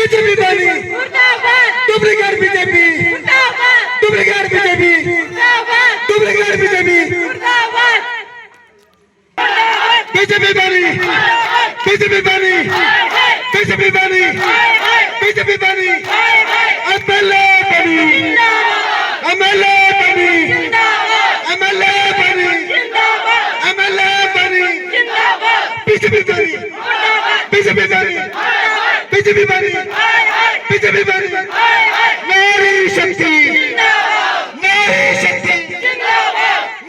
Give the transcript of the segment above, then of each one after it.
BJP बनी, duplicate BJP, duplicate BJP, duplicate BJP, BJP बनी, BJP बनी, बीजेपी बनी, बीजेपी बनी, एमएलए बनी, एमएलए बनी, एमएलए बनी, एमएलए बनी, बीजेपी बनी, बीजेपी बनी, बीजेपी बनी, बीजेपी बनी, नारी शक्ति, नारी शक्ति,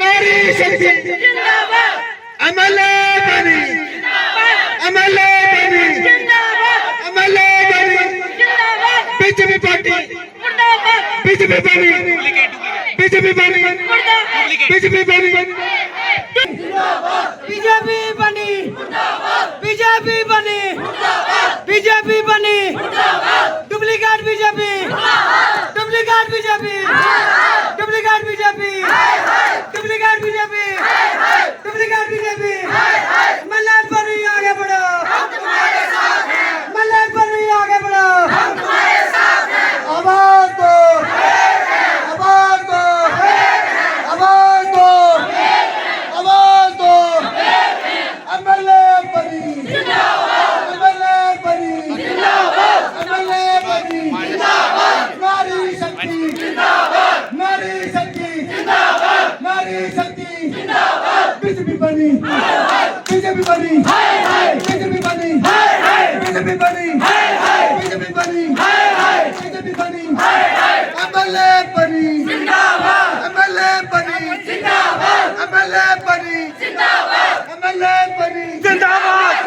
नारी शक्ति, एमएलए बनी, एमएलए बनी, एमएलए बनी, बीजेपी पार्टी, बीजेपी बनी, बीजेपी बनी, बीजेपी बनी, बीजेपी बनी, बीजेपी बनी, बीजेपी बनी, duplicate BJP, duplicate BJP, duplicate BJP, duplicate BJP, duplicate BJP, Malhar पर ही आगे बढ़ो, मल्लार पर ही आगे बढ़ो, आवाज दो, आवाज दो, आवाज दो, आवाज दो, एमएलए बनी, एमएलए बनी, एमएलए बनी, नारी शक्ति, नारी शक्ति, नारी शक्ति, बीजेपी बनी, बीजेपी बनी, बीजेपी बनी, बीजेपी बनी, बीजेपी बनी, बीजेपी बनी, एमएलए बनी, एमएलए बनी, एमएलए बनी, एमएलए बनी, जिंदाबाद,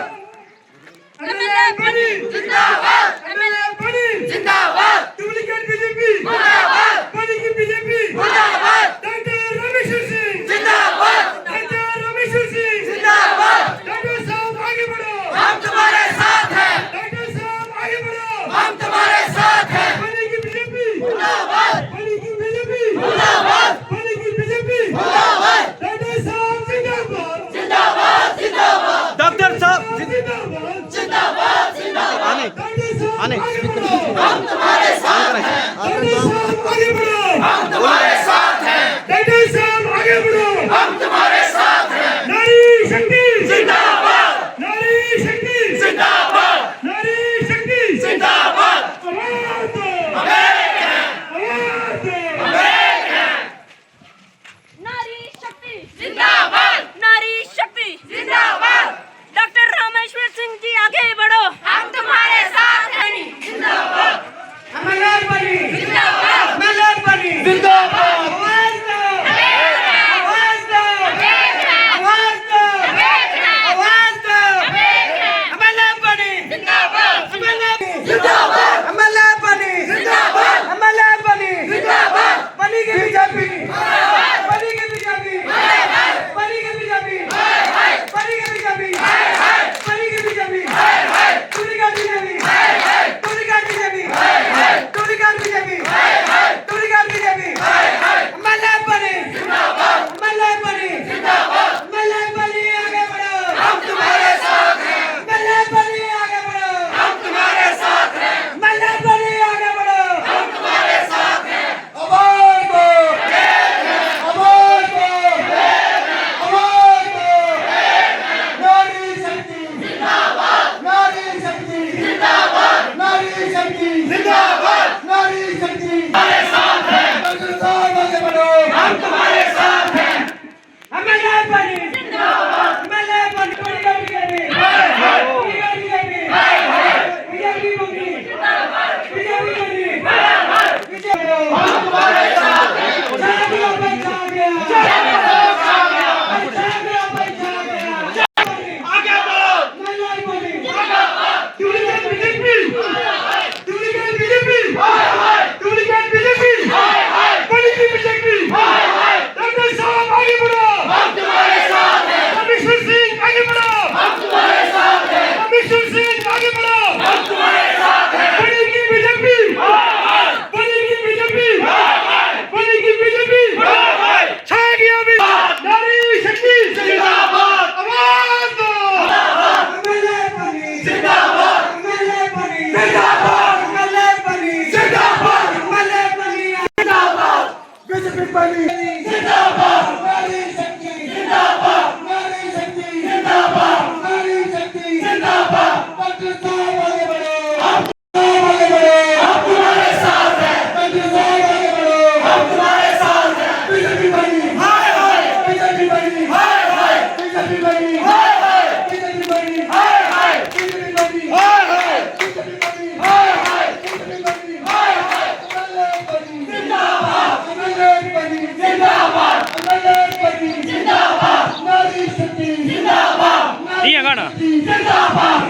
एमएलए बनी, जिंदाबाद, एमएलए बनी, जिंदाबाद, डुप्लीकेट बीजेपी, जिंदाबाद, बनी की बीजेपी, जिंदाबाद, डॉक्टर रमेश्वर सिंह, जिंदाबाद, डॉक्टर रमेश्वर सिंह, जिंदाबाद, डॉक्टर साहब आगे बढ़ो, बीजेपी पार्टी जिंदाबाद, नारी शक्ति जिंदाबाद, नारी शक्ति जिंदाबाद, नारी शक्ति जिंदाबाद। डॉक्टर साहब आगे बढ़ो, आप आगे बढ़ो, आप तुम्हारे साथ हैं। डॉक्टर साहब आगे बढ़ो, आप तुम्हारे साथ हैं। बीजेपी पार्टी हाय हाय, बीजेपी पार्टी हाय हाय, बीजेपी पार्टी हाय हाय, बीजेपी पार्टी हाय हाय, बीजेपी पार्टी हाय हाय, बीजेपी पार्टी हाय हाय, बीजेपी पार्टी हाय हाय। अमरनाथ पार्टी जिंदाबाद, अमरनाथ पार्टी जिंदाबाद, अमरनाथ पार्टी जिंदाबाद, नारी शक्ति जिंदाबाद, नहीं है गाना। जिंदाबाद।